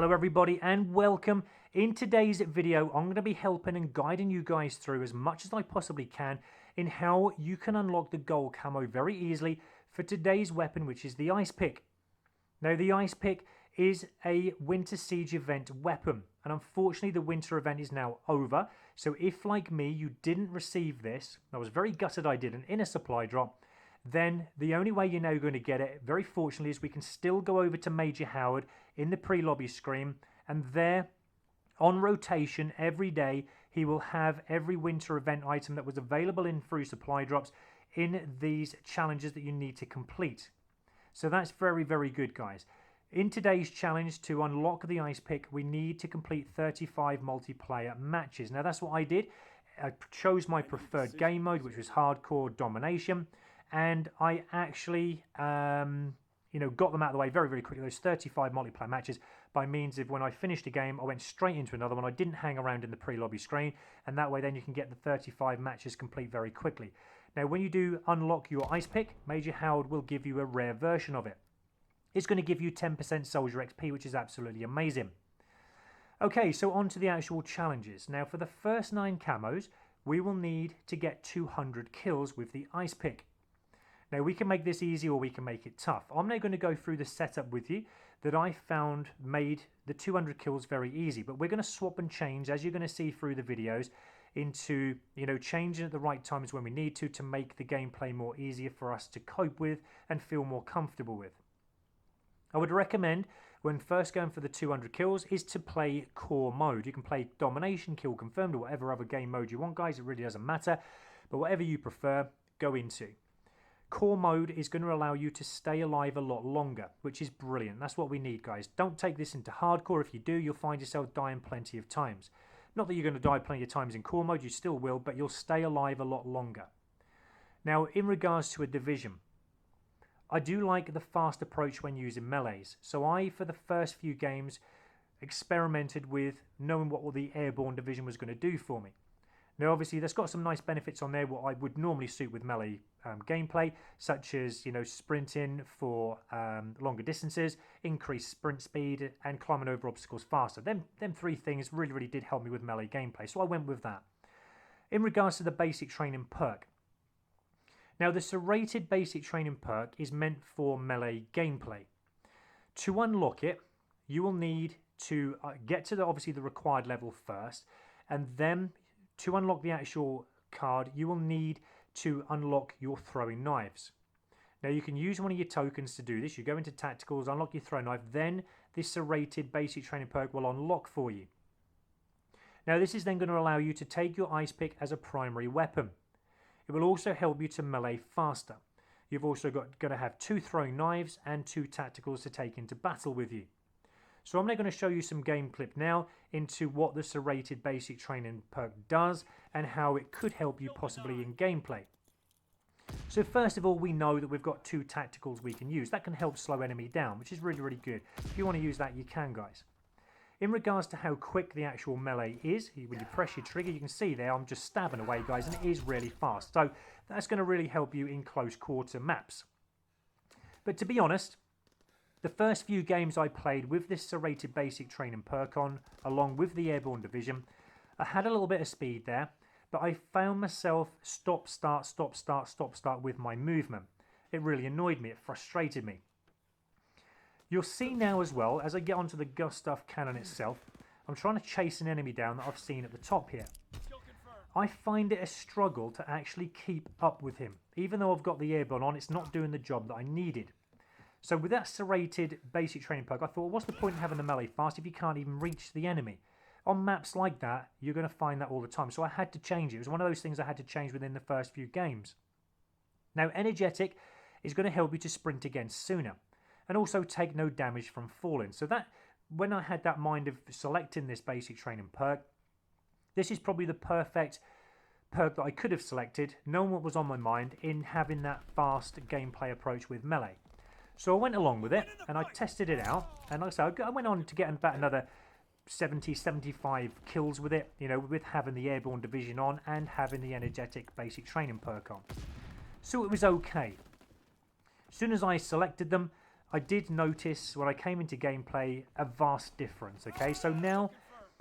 Hello everybody and welcome. In today's video I'm going to be helping and guiding you guys through as much as I possibly can in how you can unlock the gold camo very easily for today's weapon, which is the ice pick. Now the ice pick is a winter siege event weapon, and unfortunately the winter event is now over. So if, like me, you didn't receive this, I was very gutted I didn't, in a supply drop, then the only way you're now going to get it, very fortunately, is we can still go over to Major Howard in the pre-lobby screen, and there, on rotation every day, he will have every winter event item that was available in through supply drops in these challenges that you need to complete. So that's very, very good, guys. In today's challenge, to unlock the ice pick, we need to complete 35 multiplayer matches. Now that's what I did. I chose my preferred game mode, which was hardcore domination, and I actually got them out of the way very, very quickly, those 35 multiplayer matches, by means of when I finished a game I went straight into another one. I didn't hang around in the pre-lobby screen, and that way then you can get the 35 matches complete very quickly. Now when you do unlock your ice pick, Major Howard will give you a rare version of it. It's going to give you 10% soldier XP, which is absolutely amazing. Okay, so on to the actual challenges. Now for the first 9 camos, we will need to get 200 kills with the ice pick. Now we can make this easy or we can make it tough. I'm now going to go through the setup with you that I found made the 200 kills very easy, but we're going to swap and change, as you're going to see through the videos, into changing at the right times when we need to make the gameplay more easier for us to cope with and feel more comfortable with. I would recommend, when first going for the 200 kills, is to play core mode. You can play domination, kill confirmed, or whatever other game mode you want, guys. It really doesn't matter, but whatever you prefer, go into. Core mode is going to allow you to stay alive a lot longer, which is brilliant. That's what we need, guys. Don't take this into hardcore. If you do, you'll find yourself dying plenty of times. Not that you're going to die plenty of times in core mode, you still will, but you'll stay alive a lot longer. Now, in regards to a division, I do like the fast approach when using melees. So I, for the first few games, experimented with knowing what the airborne division was going to do for me. Now obviously that's got some nice benefits on there what I would normally suit with melee gameplay, such as sprinting for longer distances, increased sprint speed, and climbing over obstacles faster. Them 3 things really did help me with melee gameplay, so I went with that. In regards to the basic training perk, now the Serrated basic training perk is meant for melee gameplay. To unlock it, you will need to get to obviously the required level first, and then to unlock the actual card, you will need to unlock your throwing knives. Now you can use one of your tokens to do this. You go into tacticals, unlock your throwing knife, then this Serrated basic training perk will unlock for you. Now this is then going to allow you to take your ice pick as a primary weapon. It will also help you to melee faster. You've also going to have 2 throwing knives and 2 tacticals to take into battle with you. So I'm now going to show you some game clip now into what the Serrated basic training perk does and how it could help you possibly in gameplay. So first of all, we know that we've got 2 tacticals we can use. That can help slow enemy down, which is really good. If you want to use that, you can, guys. In regards to how quick the actual melee is, when you press your trigger, you can see there I'm just stabbing away, guys, and it is really fast. So that's going to really help you in close quarter maps. But to be honest, the first few games I played with this Serrated basic training perk on, along with the airborne division, I had a little bit of speed there, but I found myself stop, start with my movement. It really annoyed me, it frustrated me. You'll see now as well, as I get onto the Gustav cannon itself, I'm trying to chase an enemy down that I've seen at the top here. I find it a struggle to actually keep up with him. Even though I've got the airborne on, it's not doing the job that I needed. So with that Serrated basic training perk, I thought, well, what's the point in having the melee fast if you can't even reach the enemy? On maps like that, you're going to find that all the time. So I had to change it. It was one of those things I had to change within the first few games. Now, energetic is going to help you to sprint again sooner, and also take no damage from falling. So that, when I had that mind of selecting this basic training perk, this is probably the perfect perk that I could have selected, knowing what was on my mind in having that fast gameplay approach with melee. So I went along with it and I tested it out, and like I said, I went on to get about another 70-75 kills with it, with having the airborne division on and having the energetic basic training perk on. So it was okay. As soon as I selected them, I did notice when I came into gameplay a vast difference, okay? So now,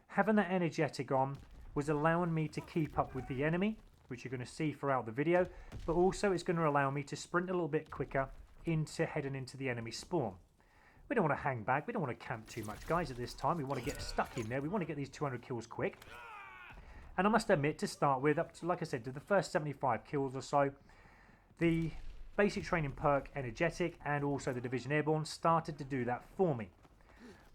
having that energetic on was allowing me to keep up with the enemy, which you're going to see throughout the video, but also it's going to allow me to sprint a little bit quicker heading into the enemy spawn. We don't want to hang back, we don't want to camp too much, guys, at this time. We want to get stuck in there, we want to get these 200 kills quick. And I must admit, to start with, up to, like I said, to the first 75 kills or so, the basic training perk Energetic and also the Division Airborne started to do that for me.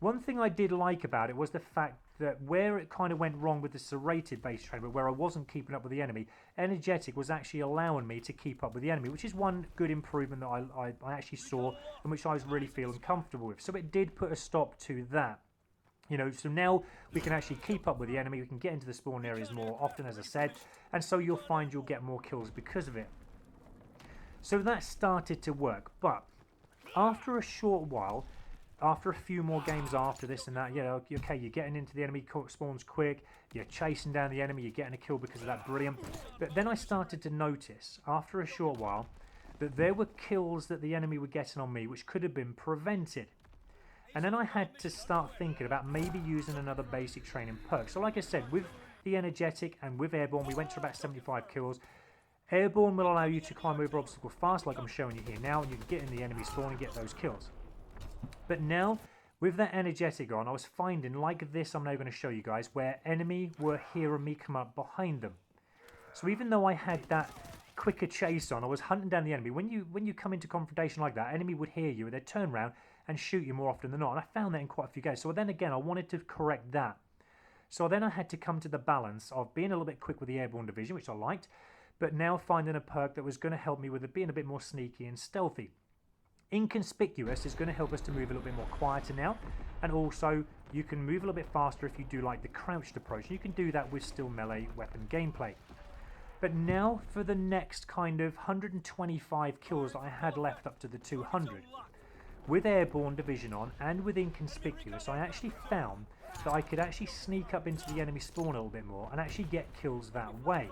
One thing I did like about it was the fact that where it kind of went wrong with the Serrated base training, where I wasn't keeping up with the enemy, Energetic was actually allowing me to keep up with the enemy, which is one good improvement that I actually saw and which I was really feeling comfortable with. So it did put a stop to that. You know, so now we can actually keep up with the enemy, we can get into the spawn areas more often, as I said, and so you'll find you'll get more kills because of it. So that started to work, but after a short while, after a few more games after this and that, yeah, okay, you're getting into the enemy spawns quick, you're chasing down the enemy, you're getting a kill because of that, brilliant. But then I started to notice, after a short while, that there were kills that the enemy were getting on me which could have been prevented. And then I had to start thinking about maybe using another basic training perk. So like I said, with the Energetic and with Airborne, we went to about 75 kills. Airborne will allow you to climb over obstacles fast, like I'm showing you here now, and you can get in the enemy spawn and get those kills. But now, with that Energetic on, I was finding, like this I'm now going to show you guys, where enemy were hearing me come up behind them. So even though I had that quicker chase on, I was hunting down the enemy. When you come into confrontation like that, enemy would hear you, they'd turn around and shoot you more often than not. And I found that in quite a few games. So then again, I wanted to correct that. So then I had to come to the balance of being a little bit quick with the Airborne Division, which I liked, but now finding a perk that was going to help me with it being a bit more sneaky and stealthy. Inconspicuous is going to help us to move a little bit more quieter now, and also you can move a little bit faster if you do like the crouched approach. You can do that with still melee weapon gameplay. But now for the next kind of 125 kills that I had left up to the 200. With Airborne Division on and with Inconspicuous, I actually found that I could actually sneak up into the enemy spawn a little bit more and actually get kills that way.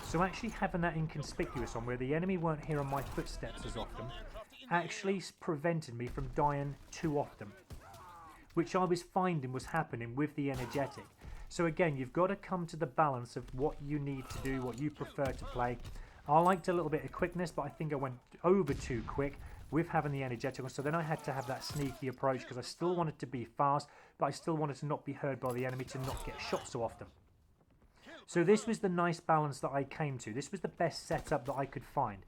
So actually having that Inconspicuous on, where the enemy weren't hearing my footsteps as often, actually prevented me from dying too often, which I was finding was happening with the Energetic. So again, you've got to come to the balance of what you need to do, what you prefer to play. I liked a little bit of quickness, but I think I went over too quick with having the Energetic on, so then I had to have that sneaky approach because I still wanted to be fast, but I still wanted to not be heard by the enemy, to not get shot so often. So this was the nice balance that I came to. This was the best setup that I could find.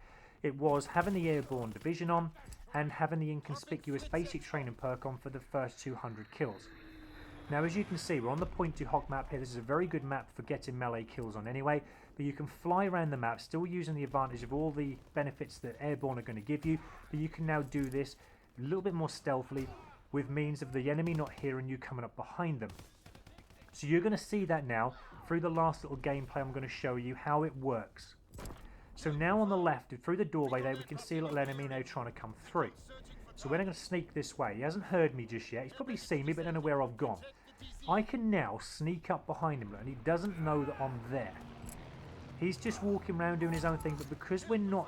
It was having the Airborne Division on and having the Inconspicuous basic training perk on for the first 200 kills. Now as you can see, we're on the Point to Hawk map here. This is a very good map for getting melee kills on anyway, but you can fly around the map still using the advantage of all the benefits that Airborne are going to give you, but you can now do this a little bit more stealthily with means of the enemy not hearing you coming up behind them. So you're going to see that now through the last little gameplay. I'm going to show you how it works. So now on the left, through the doorway there, we can see a little enemy now trying to come through. So we're going to sneak this way. He hasn't heard me just yet. He's probably seen me, but don't know where I've gone. I can now sneak up behind him, and he doesn't know that I'm there. He's just walking around doing his own thing, but because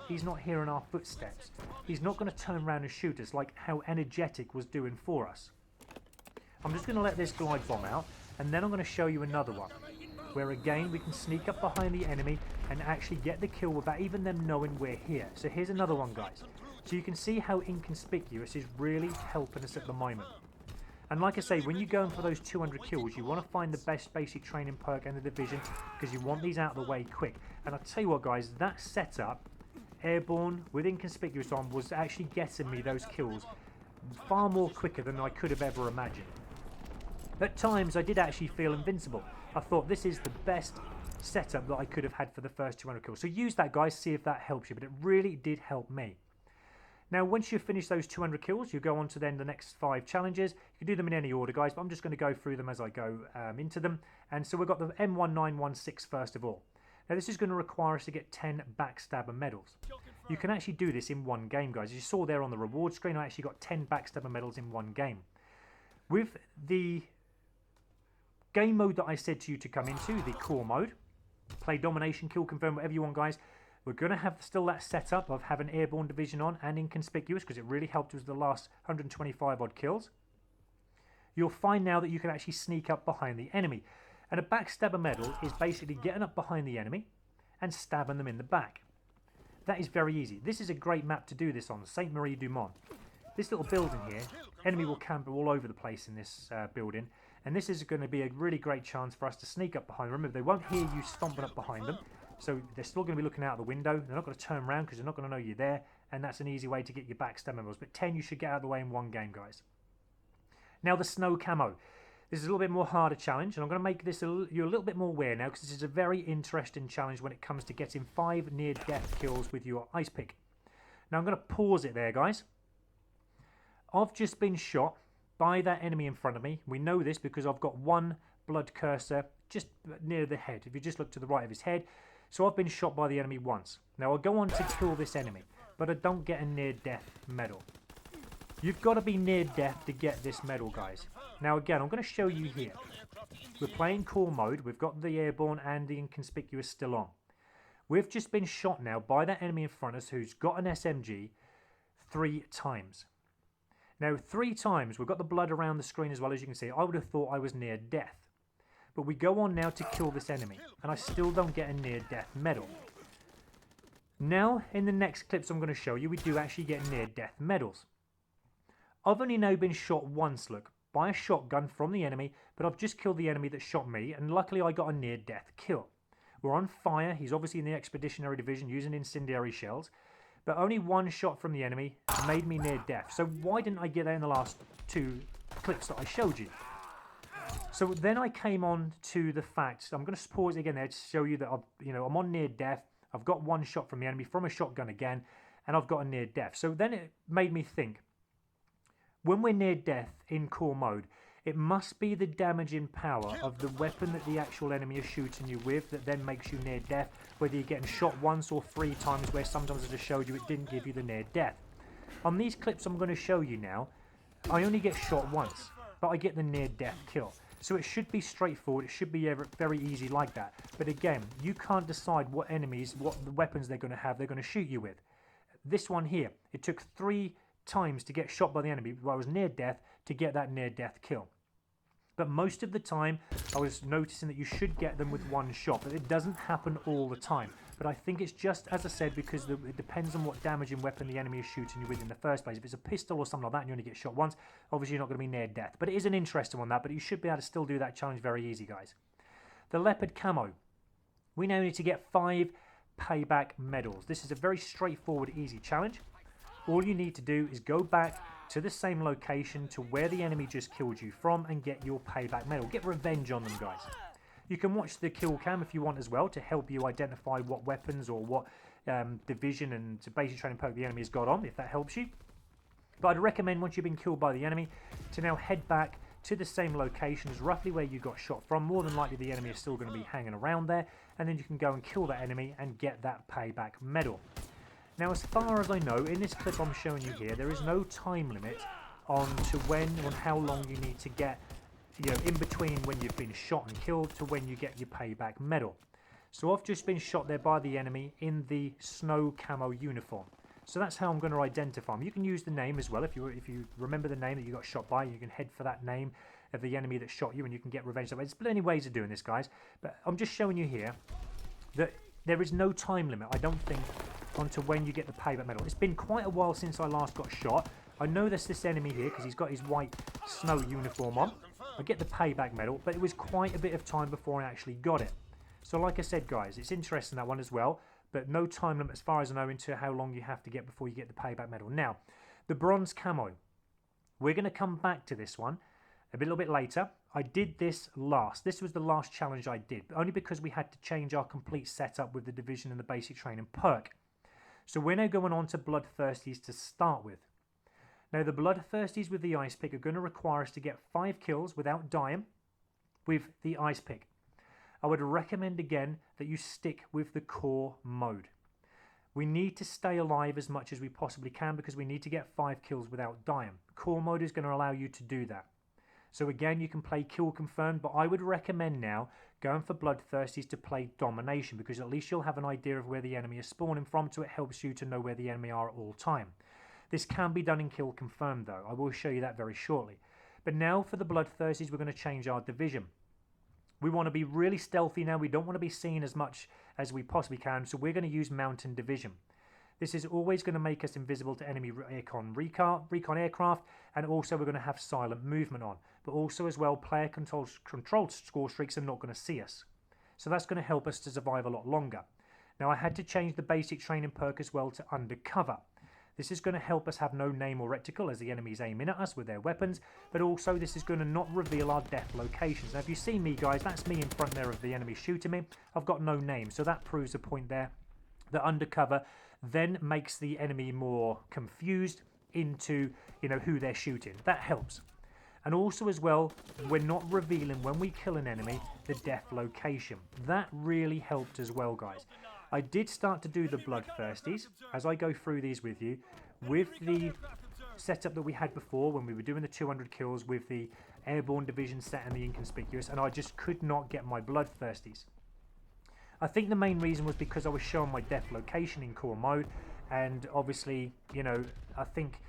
he's not hearing our footsteps, he's not going to turn around and shoot us like how Energetic was doing for us. I'm just going to let this glide bomb out, and then I'm going to show you another one, where again we can sneak up behind the enemy and actually get the kill without even them knowing we're here. So here's another one, guys. So you can see how Inconspicuous is really helping us at the moment. And like I say, when you're going for those 200 kills, you want to find the best basic training perk in the division, because you want these out of the way quick. And I'll tell you what, guys, that setup, Airborne with Inconspicuous on, was actually getting me those kills far more quicker than I could have ever imagined. At times, I did actually feel invincible. I thought this is the best setup that I could have had for the first 200 kills. So use that, guys, see if that helps you. But it really did help me. Now, once you've finished those 200 kills, you go on to then the next 5 challenges. You can do them in any order, guys, but I'm just going to go through them as I go into them. And so we've got the M1916 first of all. Now, this is going to require us to get 10 Backstabber Medals. You can actually do this in one game, guys. As you saw there on the reward screen, I actually got 10 Backstabber Medals in one game. With the game mode that I said to you to come into, the core mode, play domination, kill confirm, whatever you want, guys. We're going to have still that setup of having airborne division on and inconspicuous because it really helped us the last 125 odd kills. You'll find now that you can actually sneak up behind the enemy. And a Backstabber Medal is basically getting up behind the enemy and stabbing them in the back. That is very easy. This is a great map to do this on, Saint Marie du Mont. This little building here, enemy will camp all over the place in this building, and this is going to be a really great chance for us to sneak up behind them. Remember, they won't hear you stomping up behind them, so they're still going to be looking out the window. They're not going to turn around because they're not going to know you're there, and that's an easy way to get your Backstabber Medals. But 10 you should get out of the way in one game, guys. Now the snow camo. This is a little bit more harder challenge, and I'm going to make this you a little bit more aware now because this is a very interesting challenge when it comes to getting 5 near-death kills with your ice pick. Now I'm going to pause it there, guys. I've just been shot by that enemy in front of me. We know this because I've got one blood cursor just near the head. If you just look to the right of his head. So I've been shot by the enemy once. Now I'll go on to kill this enemy, but I don't get a near-death medal. You've got to be near death to get this medal, guys. Now again, I'm going to show you here. We're playing core mode. We've got the airborne and the inconspicuous still on. We've just been shot now by that enemy in front of us who's got an SMG 3 times. Now 3 times, we've got the blood around the screen as well, as you can see. I would have thought I was near death. But we go on now to kill this enemy, and I still don't get a near death medal. Now, in the next clips I'm going to show you, we do actually get near death medals. I've only now been shot once, look, by a shotgun from the enemy, but I've just killed the enemy that shot me, and luckily I got a near death kill. We're on fire. He's obviously in the Expeditionary Division using incendiary shells, but only one shot from the enemy made me near death. So why didn't I get that in the last 2 clips that I showed you? So then I came on to the fact, I'm going to pause it again there to show you that I'm on near death. I've got one shot from the enemy from a shotgun again, and I've got a near death. So then it made me think, when we're near death in core mode, it must be the damaging power of the weapon that the actual enemy is shooting you with that then makes you near death, whether you're getting shot once or 3 times, where sometimes as I showed you it didn't give you the near death. On these clips I'm going to show you now, I only get shot once, but I get the near death kill. So it should be straightforward, it should be very easy like that. But again, you can't decide what enemies, what the weapons they're going to shoot you with. This one here, it took 3 times to get shot by the enemy while I was near death to get that near death kill. But most of the time I was noticing that you should get them with 1 shot, but it doesn't happen all the time. But I think it's just, as I said, because it depends on what damaging weapon the enemy is shooting you with in the first place. If it's a pistol or something like that and you only get shot once, obviously you're not going to be near death. But it is an interesting one, that, but you should be able to still do that challenge very easy, guys. The leopard camo. We now need to get 5 payback medals. This is a very straightforward, easy challenge. All you need to do is go back to the same location to where the enemy just killed you from and get your payback medal. Get revenge on them, guys. You can watch the kill cam if you want as well to help you identify what weapons or what division and basic training perk the enemy has got on, if that helps you. But I'd recommend, once you've been killed by the enemy, to now head back to the same location as roughly where you got shot from. More than likely the enemy is still going to be hanging around there, and then you can go and kill that enemy and get that payback medal. Now, as far as I know, in this clip I'm showing you here, there is no time limit on how long you need to get, in between when you've been shot and killed to when you get your payback medal. So I've just been shot there by the enemy in the snow camo uniform. So that's how I'm going to identify them. You can use the name as well. If you remember the name that you got shot by, you can head for that name of the enemy that shot you and you can get revenge that way. There's plenty of ways of doing this, guys. But I'm just showing you here that there is no time limit, I don't think, onto when you get the payback medal. It's been quite a while since I last got shot. I know there's this enemy here because he's got his white snow uniform on. I get the payback medal, but it was quite a bit of time before I actually got it. So like I said, guys, it's interesting, that one as well, but no time limit as far as I know into how long you have to get before you get the payback medal. Now, the bronze camo. We're going to come back to this one a little bit later. I did this last. This was the last challenge I did, but only because we had to change our complete setup with the division and the basic training perk. So we're now going on to Bloodthirsties to start with. Now the Bloodthirsties with the ice pick are going to require us to get 5 kills without dying with the ice pick. I would recommend again that you stick with the core mode. We need to stay alive as much as we possibly can because we need to get 5 kills without dying. Core mode is going to allow you to do that. So again, you can play kill confirmed, but I would recommend now going for bloodthirsties to play domination, because at least you'll have an idea of where the enemy is spawning from, so it helps you to know where the enemy are at all time. This can be done in kill confirmed though. I will show you that very shortly. But now for the bloodthirsties, we're going to change our division. We want to be really stealthy now. We don't want to be seen as much as we possibly can, so we're going to use mountain division. This is always going to make us invisible to enemy recon aircraft, and also we're going to have silent movement on. But also as well, player controlled score streaks are not going to see us. So that's going to help us to survive a lot longer. Now I had to change the basic training perk as well to undercover. This is going to help us have no name or reticle as the enemy's aiming at us with their weapons, but also this is going to not reveal our death locations. Now if you see me guys, that's me in front there of the enemy shooting me. I've got no name, so that proves a point there. The undercover then makes the enemy more confused into, you know, who they're shooting. That helps. And also as well, we're not revealing when we kill an enemy the death location. That really helped as well, guys. I did start to do the bloodthirsties as I go through these with you, with the setup that we had before when we were doing the 200 kills with the airborne division set and the inconspicuous, and I just could not get my bloodthirsties. I think the main reason was because I was showing my death location in core mode, and obviously, you know, I think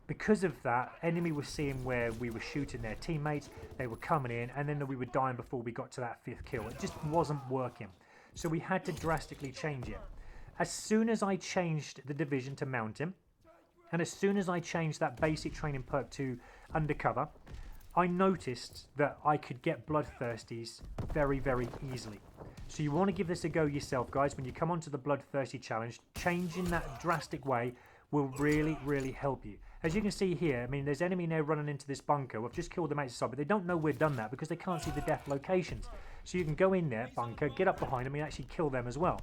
because of that, enemy was seeing where we were shooting their teammates, they were coming in, and then we were dying before we got to that 5th kill. It just wasn't working. So we had to drastically change it. As soon as I changed the division to mountain, and as soon as I changed that basic training perk to undercover, I noticed that I could get bloodthirsties very, very easily. So you want to give this a go yourself, guys. When you come onto the bloodthirsty challenge, changing that drastic way will really, really help you. As you can see here, I mean, there's enemy now running into this bunker. I've just killed them outside, but they don't know we've done that because they can't see the death locations. So you can go in there, bunker, get up behind them and actually kill them as well.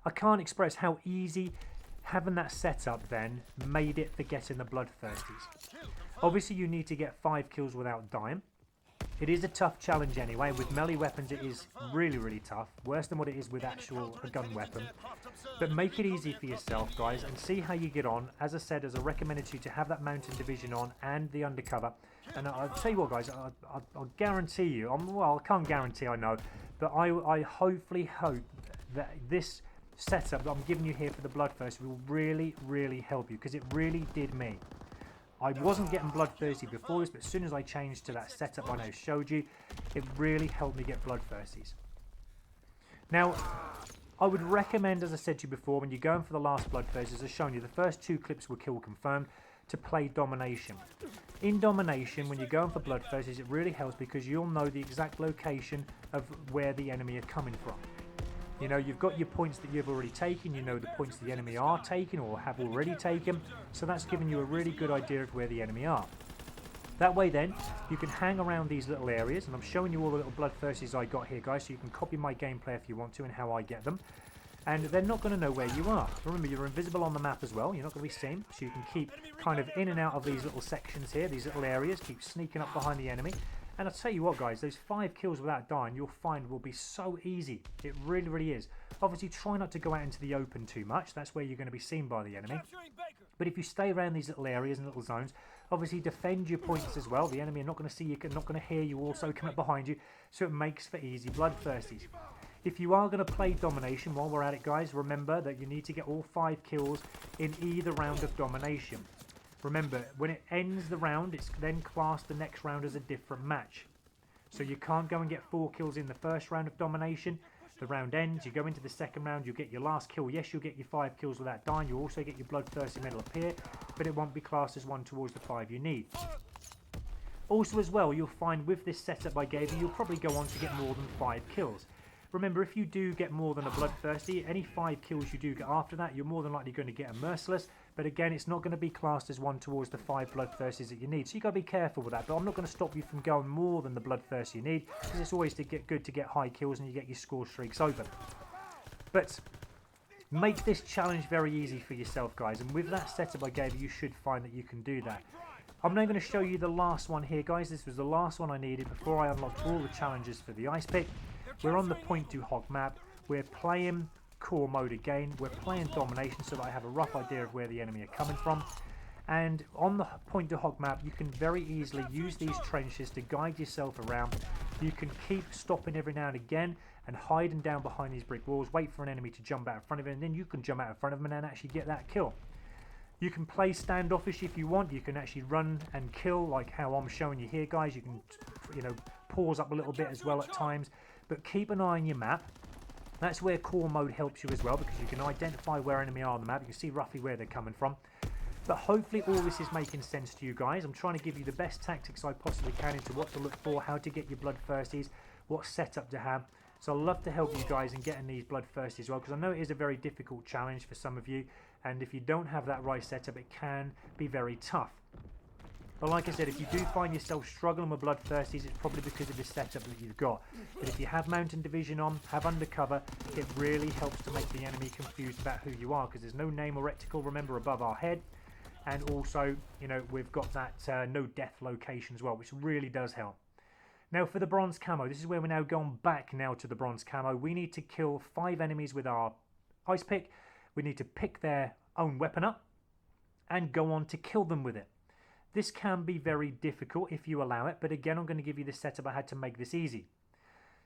I can't express how easy having that setup then made it for getting the bloodthirsties. Obviously, you need to get 5 kills without dying. It is a tough challenge anyway. With melee weapons, it is really, really tough. Worse than what it is with actual a gun weapon. But make it easy for yourself, guys, and see how you get on. As I said, as I recommended to you to have that mountain division on and the undercover. And I'll tell you what, guys, I'll guarantee you, well, I can't guarantee, I know, but I hopefully hope that this setup that I'm giving you here for the bloodthirsty will really, really help you, because it really did me. I wasn't getting bloodthirsty before this, but as soon as I changed to that setup I now showed you, it really helped me get bloodthirsties. Now, I would recommend, as I said to you before, when you're going for the last bloodthirsties, as I've shown you, the first 2 clips were kill confirmed, to play domination. In domination, when you're going for bloodthirsties, it really helps because you'll know the exact location of where the enemy are coming from. You know, you've got your points that you've already taken, you know the points the enemy are taking or have already taken, so that's giving you a really good idea of where the enemy are. That way then, you can hang around these little areas, and I'm showing you all the little bloodthirsties I got here, guys, so you can copy my gameplay if you want to and how I get them. And they're not going to know where you are. Remember, you're invisible on the map as well, you're not going to be seen, so you can keep kind of in and out of these little sections here, these little areas, keep sneaking up behind the enemy. And I'll tell you what, guys, those 5 kills without dying, you'll find will be so easy. It really, really is. Obviously, try not to go out into the open too much. That's where you're going to be seen by the enemy. But if you stay around these little areas and little zones, obviously defend your points as well. The enemy are not going to see you, not going to hear you also come up behind you, so it makes for easy bloodthirsties. If you are going to play domination while we're at it, guys, remember that you need to get all 5 kills in either round of domination. Remember, when it ends the round, it's then classed the next round as a different match. So you can't go and get 4 kills in the first round of domination. The round ends, you go into the second round, you'll get your last kill. Yes, you'll get your 5 kills without dying. You'll also get your bloodthirsty medal up here, but it won't be classed as one towards the 5 you need. Also as well, you'll find with this setup I gave you, you'll probably go on to get more than 5 kills. Remember, if you do get more than a bloodthirsty, any 5 kills you do get after that, you're more than likely going to get a merciless. But again, it's not going to be classed as one towards the 5 bloodthirsties that you need. So you've got to be careful with that. But I'm not going to stop you from going more than the bloodthirsty you need, because it's always good to get high kills and you get your score streaks open. But make this challenge very easy for yourself, guys. And with that setup I gave you, you should find that you can do that. I'm now going to show you the last one here, guys. This was the last one I needed before I unlocked all the challenges for the ice pick. We're on the point to hog map. We're playing core mode again. We're playing domination so that I have a rough idea of where the enemy are coming from. And on the point to hog map, you can very easily use these trenches to guide yourself around. You can keep stopping every now and again and hiding down behind these brick walls, wait for an enemy to jump out in front of him, and then you can jump out in front of them and actually get that kill. You can play standoffish if you want. You can actually run and kill like how I'm showing you here, guys. You can, you know, pause up a little bit as well at times, but keep an eye on your map. That's where core mode helps you as well, because you can identify where enemy are on the map. You can see roughly where they're coming from. But hopefully all this is making sense to you guys. I'm trying to give you the best tactics I possibly can into what to look for, how to get your bloodthirsties, what setup to have. So I'd love to help you guys in getting these bloodthirsties as well, because I know it is a very difficult challenge for some of you, and if you don't have that right setup, it can be very tough. But like I said, if you do find yourself struggling with bloodthirsties, it's probably because of the setup that you've got. But if you have mountain division on, have undercover, it really helps to make the enemy confused about who you are, because there's no name or reticle, remember, above our head. And also, you know, we've got that no death location as well, which really does help. Now for the bronze camo, this is where we're now going back now to the bronze camo. We need to kill 5 enemies with our ice pick. We need to pick their own weapon up and go on to kill them with it. This can be very difficult if you allow it, but again, I'm going to give you the setup I had to make this easy.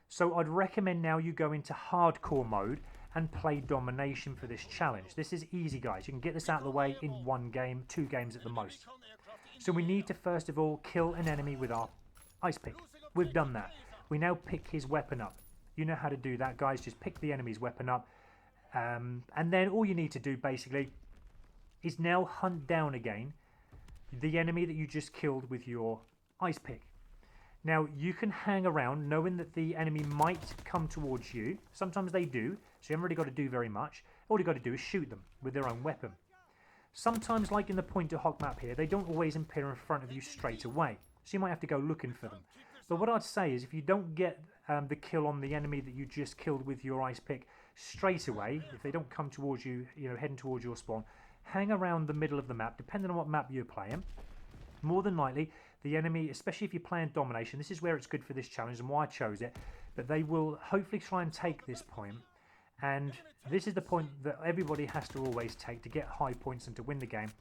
So I'd recommend now you go into hardcore mode and play domination for this challenge. This is easy, guys. You can get this out of the way in 1 game, 2 games at the most. So we need to first of all kill an enemy with our ice pick. We've done that. We now pick his weapon up. You know how to do that, guys. Just pick the enemy's weapon up. And then all you need to do basically is now hunt down again the enemy that you just killed with your ice pick. Now you can hang around knowing that the enemy might come towards you. Sometimes they do, so you haven't really got to do very much. All you got to do is shoot them with their own weapon. Sometimes, like in the point to hog map here, they don't always appear in front of you straight away, so you might have to go looking for them. But what I'd say is if you don't get the kill on the enemy that you just killed with your ice pick straight away, if they don't come towards you, you know, heading towards your spawn, hang around the middle of the map, depending on what map you're playing. More than likely, the enemy, especially if you're playing domination, this is where it's good for this challenge and why I chose it, but they will hopefully try and take this point, and this is the point that everybody has to always take to get high points and to win the game.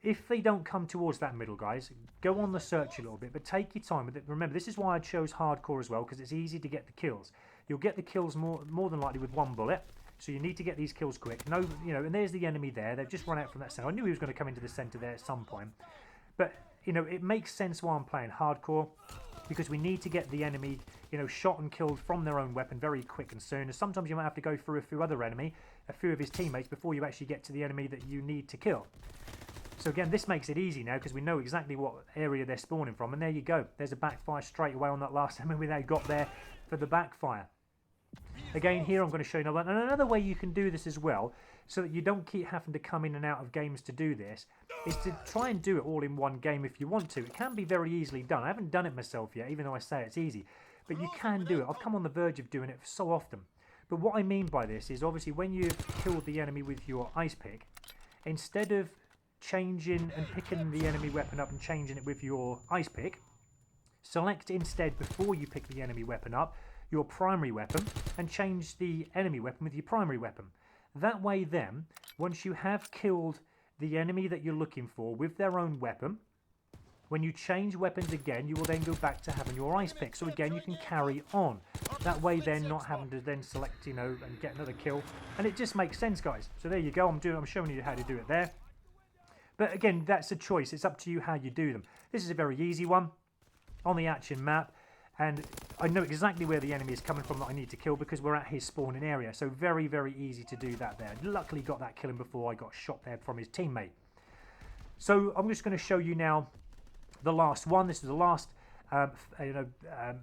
If they don't come towards that middle, guys, go on the search a little bit, but take your time with it. Remember, this is why I chose hardcore as well, because it's easy to get the kills. You'll get the kills more than likely with 1 bullet, so you need to get these kills quick. No, you know, and there's the enemy there. They've just run out from that center. I knew he was going to come into the center there at some point, but you know, it makes sense why I'm playing hardcore, because we need to get the enemy, you know, shot and killed from their own weapon very quick and soon. And sometimes you might have to go through a few of his teammates before you actually get to the enemy that you need to kill. So again, this makes it easy now because we know exactly what area they're spawning from, and there you go. There's a backfire straight away on that last enemy they got there for the backfire. Again, here I'm going to show you another way you can do this as well, so that you don't keep having to come in and out of games to do this, is to try and do it all in 1 game if you want to. It can be very easily done. I haven't done it myself yet, even though I say it's easy, but you can do it. I've come on the verge of doing it so often. But what I mean by this is obviously when you've killed the enemy with your ice pick, instead of changing and picking the enemy weapon up and changing it with your ice pick, select instead, before you pick the enemy weapon up, your primary weapon, and change the enemy weapon with your primary weapon. That way then, once you have killed the enemy that you're looking for with their own weapon, when you change weapons again, you will then go back to having your ice pick. So again, you can carry on. That way then, not having to then select, you know, and get another kill. And it just makes sense, guys. So there you go. I'm showing you how to do it there. But again, that's a choice. It's up to you how you do them. This is a very easy one on the action map. And I know exactly where the enemy is coming from that I need to kill because we're at his spawning area. So very, very easy to do that there. Luckily got that killing before I got shot there from his teammate. So I'm just going to show you now the last one. This is the last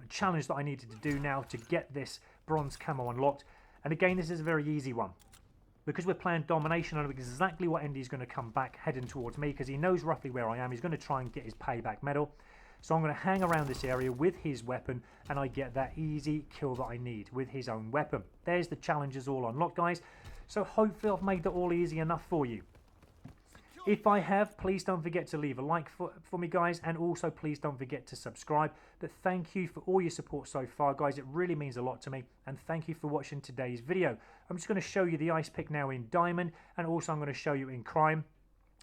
challenge that I needed to do now to get this bronze camo unlocked. And again, this is a very easy one. Because we're playing domination, I know exactly what Andy's going to come back heading towards me because he knows roughly where I am. He's going to try and get his payback medal. So I'm going to hang around this area with his weapon and I get that easy kill that I need with his own weapon. There's the challenges all unlocked, guys. So hopefully I've made that all easy enough for you. If I have, please don't forget to leave a like for me, guys, and also please don't forget to subscribe. But thank you for all your support so far, guys. It really means a lot to me, and thank you for watching today's video. I'm just going to show you the ice pick now in diamond, and also I'm going to show you in crime.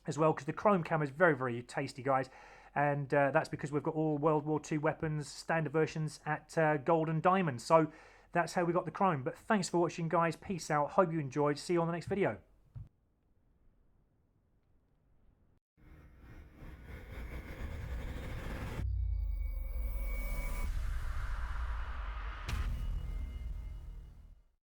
as well, because the chrome camo is very, very tasty, guys. And that's because we've got all World War II weapons, standard versions at gold and diamond. So that's how we got the chrome. But thanks for watching, guys. Peace out. Hope you enjoyed. See you on the next video.